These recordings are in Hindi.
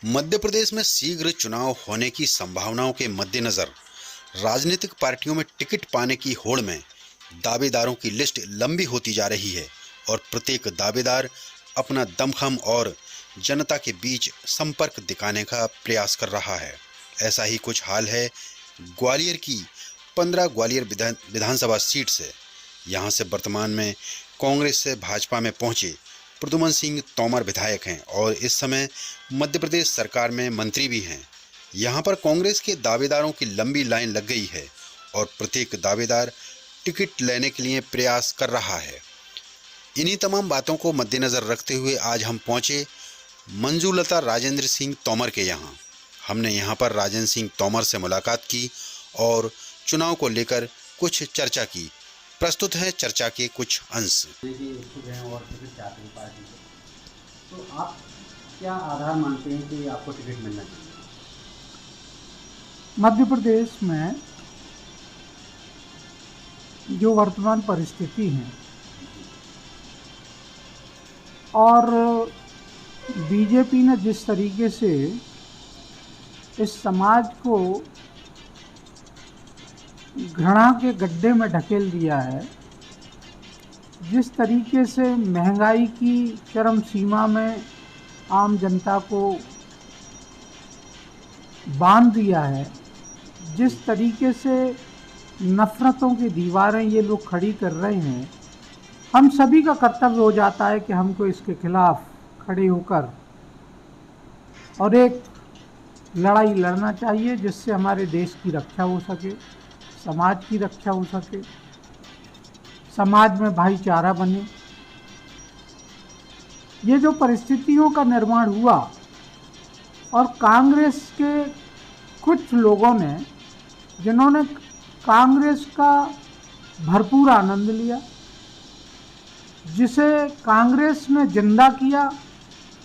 मध्य प्रदेश में शीघ्र चुनाव होने की संभावनाओं के मद्देनजर राजनीतिक पार्टियों में टिकट पाने की होड़ में दावेदारों की लिस्ट लंबी होती जा रही है और प्रत्येक दावेदार अपना दमखम और जनता के बीच संपर्क दिखाने का प्रयास कर रहा है। ऐसा ही कुछ हाल है ग्वालियर की 15 ग्वालियर विधानसभा सीट से। यहां से वर्तमान में कांग्रेस से भाजपा में पहुंचे प्रद्युमन सिंह तोमर विधायक हैं और इस समय मध्य प्रदेश सरकार में मंत्री भी हैं। यहां पर कांग्रेस के दावेदारों की लंबी लाइन लग गई है और प्रत्येक दावेदार टिकट लेने के लिए प्रयास कर रहा है। इन्हीं तमाम बातों को मद्देनजर रखते हुए आज हम पहुंचे मंजूलता राजेंद्र सिंह तोमर के यहाँ। हमने यहाँ पर राजेंद्र सिंह तोमर से मुलाकात की और चुनाव को लेकर कुछ चर्चा की। प्रस्तुत है चर्चा के कुछ अंश। तो आप क्या आधार मानते हैं कि आपको टिकट मिलना चाहिए? मध्य प्रदेश में जो वर्तमान परिस्थिति है और बीजेपी ने जिस तरीके से इस समाज को घृणा के गड्ढे में ढकेल दिया है, जिस तरीके से महंगाई की चरम सीमा में आम जनता को बांध दिया है, जिस तरीके से नफ़रतों की दीवारें ये लोग खड़ी कर रहे हैं, हम सभी का कर्तव्य हो जाता है कि हमको इसके खिलाफ खड़े होकर और एक लड़ाई लड़ना चाहिए जिससे हमारे देश की रक्षा हो सके, समाज की रक्षा हो सके, समाज में भाईचारा बने। ये जो परिस्थितियों का निर्माण हुआ और कांग्रेस के कुछ लोगों ने जिन्होंने कांग्रेस का भरपूर आनंद लिया, जिसे कांग्रेस ने जिंदा किया,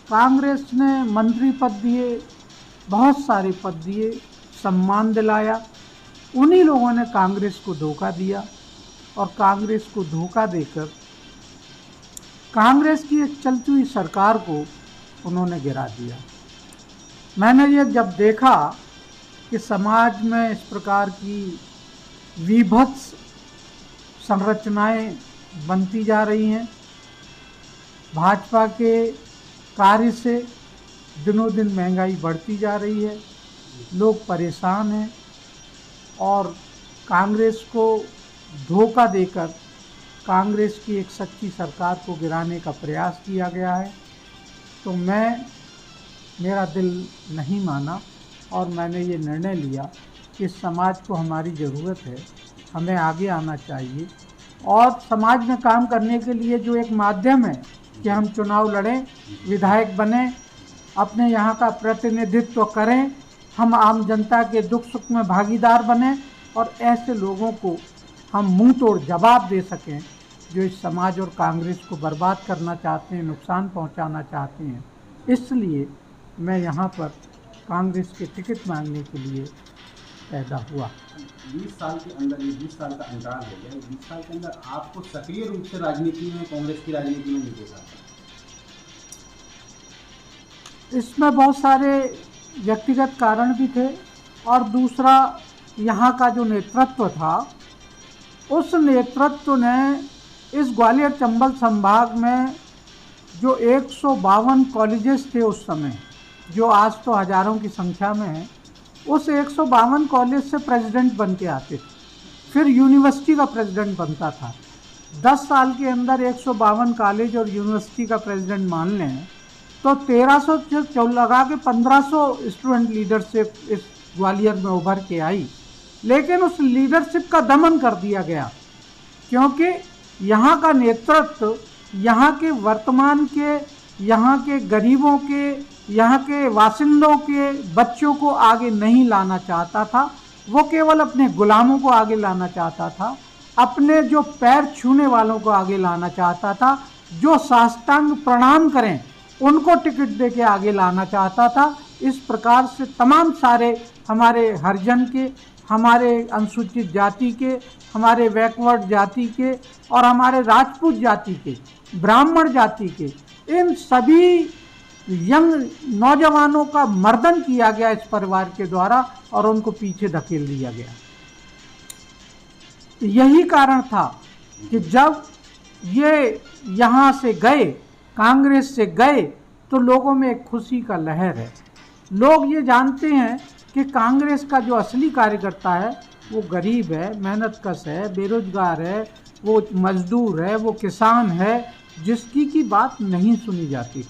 कांग्रेस ने मंत्री पद दिए, बहुत सारे पद दिए, सम्मान दिलाया, उन्हीं लोगों ने कांग्रेस को धोखा दिया और कांग्रेस को धोखा देकर कांग्रेस की एक चलती हुई सरकार को उन्होंने गिरा दिया। मैंने ये जब देखा कि समाज में इस प्रकार की विभत्स संरचनाएं बनती जा रही हैं, भाजपा के कार्य से दिनों दिन महंगाई बढ़ती जा रही है, लोग परेशान हैं और कांग्रेस को धोखा देकर कांग्रेस की एक सच्ची सरकार को गिराने का प्रयास किया गया है, तो मेरा दिल नहीं माना और मैंने ये निर्णय लिया कि समाज को हमारी ज़रूरत है, हमें आगे आना चाहिए और समाज में काम करने के लिए जो एक माध्यम है कि हम चुनाव लड़ें, विधायक बने, अपने यहाँ का प्रतिनिधित्व करें, हम आम जनता के दुख सुख में भागीदार बने और ऐसे लोगों को हम मुंह तोड़ जवाब दे सकें जो इस समाज और कांग्रेस को बर्बाद करना चाहते हैं, नुकसान पहुंचाना चाहते हैं। इसलिए मैं यहाँ पर कांग्रेस के टिकट मांगने के लिए पैदा हुआ। 20 साल के अंदर, ये 20 साल का अंतराल हो गया, 20 साल के अंदर आपको सक्रिय रूप से राजनीति में, कांग्रेस की राजनीति में नहीं देखा? इसमें बहुत सारे व्यक्तिगत कारण भी थे और दूसरा यहाँ का जो नेतृत्व था, उस नेतृत्व ने इस ग्वालियर चंबल संभाग में जो 152 कॉलेजेस थे उस समय, जो आज तो हज़ारों की संख्या में है, उस 152 कॉलेज से प्रेसिडेंट बन के आते थे, फिर यूनिवर्सिटी का प्रेसिडेंट बनता था। 10 साल के अंदर 152 कॉलेज और यूनिवर्सिटी का प्रेसिडेंट मान लें तो 1300 लगा के 1500 स्टूडेंट लीडरशिप इस ग्वालियर में उभर के आई, लेकिन उस लीडरशिप का दमन कर दिया गया क्योंकि यहाँ का नेतृत्व यहाँ के वर्तमान के, यहाँ के गरीबों के, यहाँ के वासिंदों के बच्चों को आगे नहीं लाना चाहता था। वो केवल अपने गुलामों को आगे लाना चाहता था, अपने जो पैर छूने वालों को आगे लाना चाहता था, जो साष्टांग प्रणाम करें उनको टिकट दे के आगे लाना चाहता था। इस प्रकार से तमाम सारे हमारे हरिजन के, हमारे अनुसूचित जाति के, हमारे बैकवर्ड जाति के और हमारे राजपूत जाति के, ब्राह्मण जाति के, इन सभी यंग नौजवानों का मर्दन किया गया इस परिवार के द्वारा और उनको पीछे धकेल दिया गया। यही कारण था कि जब ये यहाँ से गए, कांग्रेस से गए, तो लोगों में एक खुशी का लहर है। लोग ये जानते हैं कि कांग्रेस का जो असली कार्यकर्ता है वो गरीब है, मेहनतकश है, बेरोजगार है, वो मजदूर है, वो किसान है, जिसकी की बात नहीं सुनी जाती।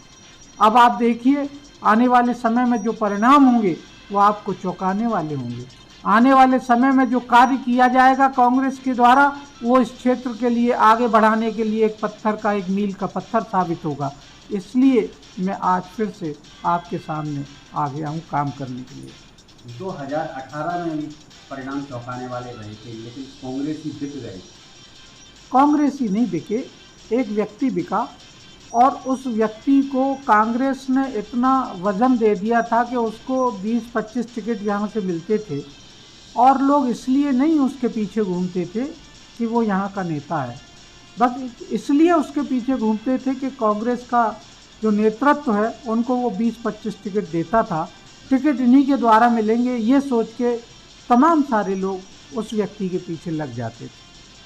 अब आप देखिए आने वाले समय में जो परिणाम होंगे वो आपको चौंकाने वाले होंगे। आने वाले समय में जो कार्य किया जाएगा कांग्रेस के द्वारा वो इस क्षेत्र के लिए आगे बढ़ाने के लिए एक मील का पत्थर साबित होगा। इसलिए मैं आज फिर से आपके सामने आ गया हूँ काम करने के लिए। 2018 में भी परिणाम चौंकाने वाले रहे थे, लेकिन कांग्रेस ही बिक गए। कांग्रेस ही नहीं बिके, एक व्यक्ति बिका और उस व्यक्ति को कांग्रेस ने इतना वजन दे दिया था कि उसको 20-25 टिकट यहाँ से मिलते थे और लोग इसलिए नहीं उसके पीछे घूमते थे कि वो यहाँ का नेता है, बस इसलिए उसके पीछे घूमते थे कि कांग्रेस का जो नेतृत्व है उनको वो 20-25 टिकट देता था, टिकट इन्हीं के द्वारा मिलेंगे, ये सोच के तमाम सारे लोग उस व्यक्ति के पीछे लग जाते थे।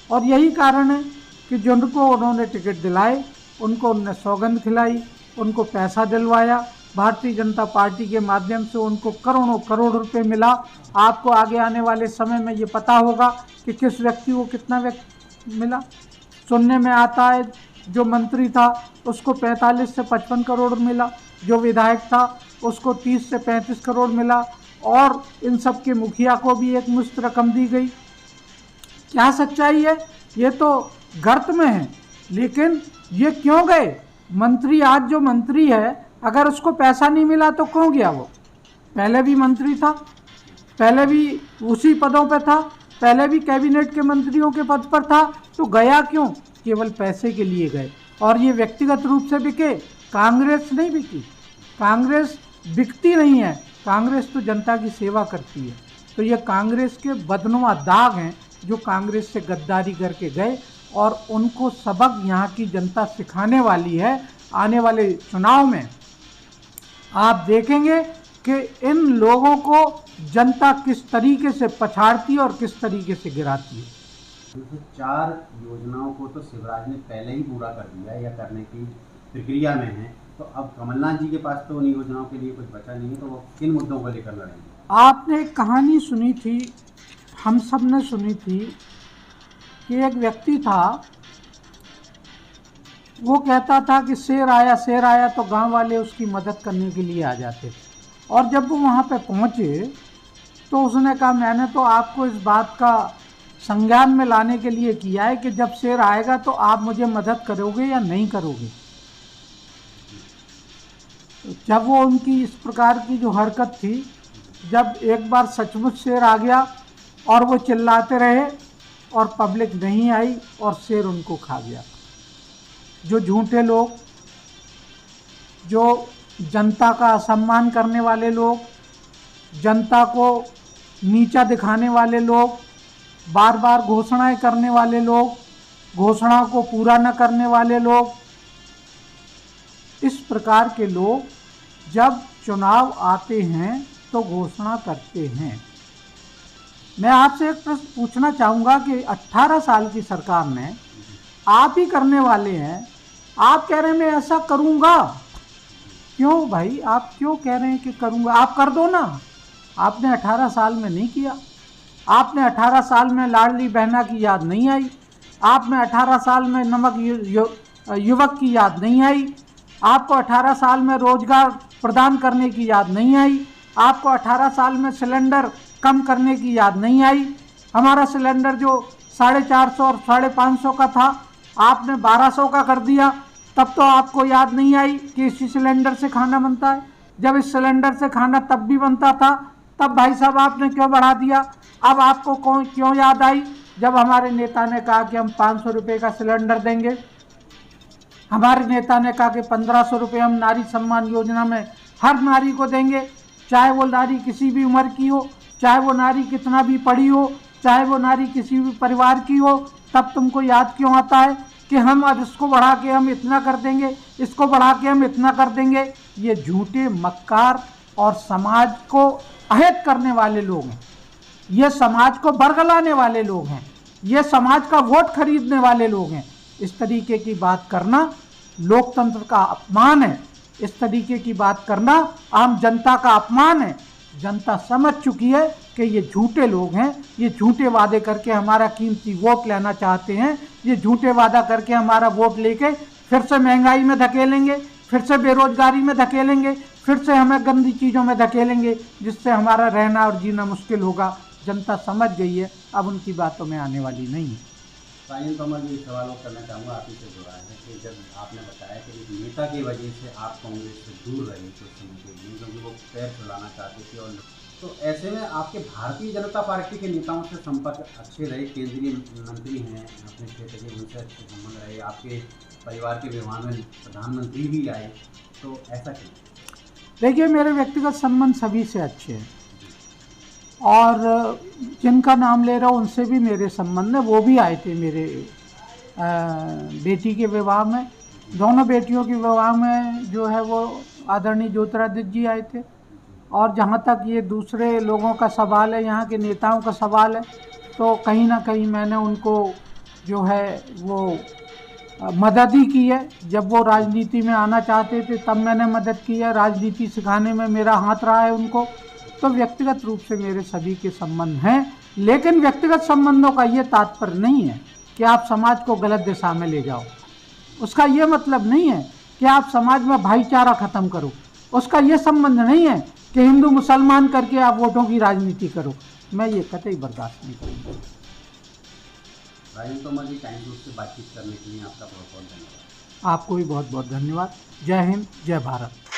और यही कारण है कि जिनको उन्होंने टिकट दिलाए उनको उन्होंने सौगंध खिलाई, उनको पैसा दिलवाया, भारतीय जनता पार्टी के माध्यम से उनको करोड़ों करोड़ रुपए मिला। आपको आगे आने वाले समय में ये पता होगा कि किस व्यक्ति को कितना मिला। सुनने में आता है जो मंत्री था उसको 45 से 55 करोड़ मिला, जो विधायक था उसको 30 से 35 करोड़ मिला और इन सब के मुखिया को भी एक मुश्त रकम दी गई। क्या सच्चाई है? ये तो गर्त में है, लेकिन ये क्यों गए? मंत्री आज जो मंत्री है अगर उसको पैसा नहीं मिला तो क्यों गया? वो पहले भी मंत्री था, पहले भी उसी पदों पे था, पहले भी कैबिनेट के मंत्रियों के पद पर था, तो गया क्यों? केवल पैसे के लिए गए। और ये व्यक्तिगत रूप से बिके, कांग्रेस नहीं बिकी। कांग्रेस बिकती नहीं है, कांग्रेस तो जनता की सेवा करती है। तो ये कांग्रेस के बदनुमा दाग हैं जो कांग्रेस से गद्दारी करके गए और उनको सबक यहाँ की जनता सिखाने वाली है। आने वाले चुनाव में आप देखेंगे कि इन लोगों को जनता किस तरीके से पछाड़ती है और किस तरीके से गिराती है। 204 योजनाओं को तो शिवराज ने पहले ही पूरा कर दिया है या करने की प्रक्रिया में है, तो अब कमलनाथ जी के पास तो उन योजनाओं के लिए कुछ बचा नहीं है, तो वो किन मुद्दों को लेकर लड़ेंगे? आपने एक कहानी सुनी थी, हम सब ने सुनी थी कि एक व्यक्ति था, वो कहता था कि शेर आया तो गांव वाले उसकी मदद करने के लिए आ जाते थे। और जब वो वहाँ पे पहुँचे तो उसने कहा मैंने तो आपको इस बात का संज्ञान में लाने के लिए किया है कि जब शेर आएगा तो आप मुझे मदद करोगे या नहीं करोगे। जब वो उनकी इस प्रकार की जो हरकत थी, जब एक बार सचमुच शेर आ गया और वो चिल्लाते रहे और पब्लिक नहीं आई और शेर उनको खा गया। जो झूठे लोग, जो जनता का असम्मान करने वाले लोग, जनता को नीचा दिखाने वाले लोग, बार बार घोषणाएं करने वाले लोग, घोषणाओं को पूरा न करने वाले लोग, इस प्रकार के लोग जब चुनाव आते हैं तो घोषणा करते हैं। मैं आपसे एक प्रश्न पूछना चाहूँगा कि 18 साल की सरकार ने, आप ही करने वाले हैं, आप कह रहे हैं मैं ऐसा करूँगा। क्यों भाई, आप क्यों कह रहे हैं कि करूँगा? आप कर दो ना। आपने 18 साल में नहीं किया। आपने 18 साल में लाडली बहना की याद नहीं आई। आपने 18 साल में नमक युवक की याद नहीं आई। आपको 18 साल में रोजगार प्रदान करने की याद नहीं आई। आपको 18 साल में सिलेंडर कम करने की याद नहीं आई। हमारा सिलेंडर जो 450 और 550 का था, आपने 1200 का कर दिया। तब तो आपको याद नहीं आई कि इसी सिलेंडर से खाना बनता है। जब इस सिलेंडर से खाना तब भी बनता था, तब भाई साहब आपने क्यों बढ़ा दिया? अब आपको क्यों याद आई जब हमारे नेता ने कहा कि हम 500 रुपये का सिलेंडर देंगे? हमारे नेता ने कहा कि 1500 रुपये हम नारी सम्मान योजना में हर नारी को देंगे, चाहे वो नारी किसी भी उम्र की हो, चाहे वो नारी कितना भी पढ़ी हो, चाहे वो नारी किसी भी परिवार की हो। तब तुमको याद क्यों आता है कि हम अब इसको बढ़ा के हम इतना कर देंगे, इसको बढ़ा के हम इतना कर देंगे? ये झूठे मक्कार और समाज को अहित करने वाले लोग हैं। ये समाज को बरगलाने वाले लोग हैं। ये समाज का वोट खरीदने वाले लोग हैं। इस तरीके की बात करना लोकतंत्र का अपमान है। इस तरीके की बात करना आम जनता का अपमान है। जनता समझ चुकी है कि ये झूठे लोग हैं। ये झूठे वादे करके हमारा कीमती वोट लेना चाहते हैं। ये झूठे वादा करके हमारा वोट लेके फिर से महंगाई में धकेलेंगे, फिर से बेरोजगारी में धकेलेंगे, फिर से हमें गंदी चीज़ों में धकेलेंगे, जिससे हमारा रहना और जीना मुश्किल होगा। जनता समझ गई है, अब उनकी बातों में आने वाली नहीं है। राजेंद्र तोमर जी, सवाल और करना चाहूँगा आप ही से जुड़ा है कि जब आपने बताया कि एक नेता की वजह से आप कांग्रेस से दूर रहे कुछ समय के लिए, क्योंकि वो पैर फैलाना चाहते थे, और तो ऐसे में आपके भारतीय जनता पार्टी के नेताओं से संपर्क अच्छे रहे, केंद्रीय मंत्री हैं अपने क्षेत्र के, उनसे अच्छे संबंध रहे, आपके परिवार के विवाह में प्रधानमंत्री भी आए, तो ऐसा क्यों? देखिए, मेरे व्यक्तिगत संबंध सभी से अच्छे हैं और जिनका नाम ले रहा हूँ उनसे भी मेरे संबंध है। वो भी आए थे मेरे बेटी के विवाह में। दोनों बेटियों के विवाह में जो है वो आदरणीय ज्योतिरादित्य जी आए थे। और जहाँ तक ये दूसरे लोगों का सवाल है, यहाँ के नेताओं का सवाल है, तो कहीं ना कहीं मैंने उनको जो है वो मदद ही की है। जब वो राजनीति में आना चाहते थे तब मैंने मदद की है। राजनीति सिखाने में मेरा हाथ रहा है उनको। तो व्यक्तिगत रूप से मेरे सभी के संबंध हैं, लेकिन व्यक्तिगत संबंधों का ये तात्पर्य नहीं है कि आप समाज को गलत दिशा में ले जाओ। उसका ये मतलब नहीं है कि आप समाज में भाईचारा ख़त्म करो। उसका ये संबंध नहीं है कि हिंदू मुसलमान करके आप वोटों की राजनीति करो। मैं ये कतई बर्दाश्त नहीं करूँगा। राजेंद्र तोमर जी, टाइम ग्रुप से बातचीत करने के लिए आपका बहुत बहुत धन्यवाद। आपको भी बहुत बहुत धन्यवाद। जय हिंद, जय भारत।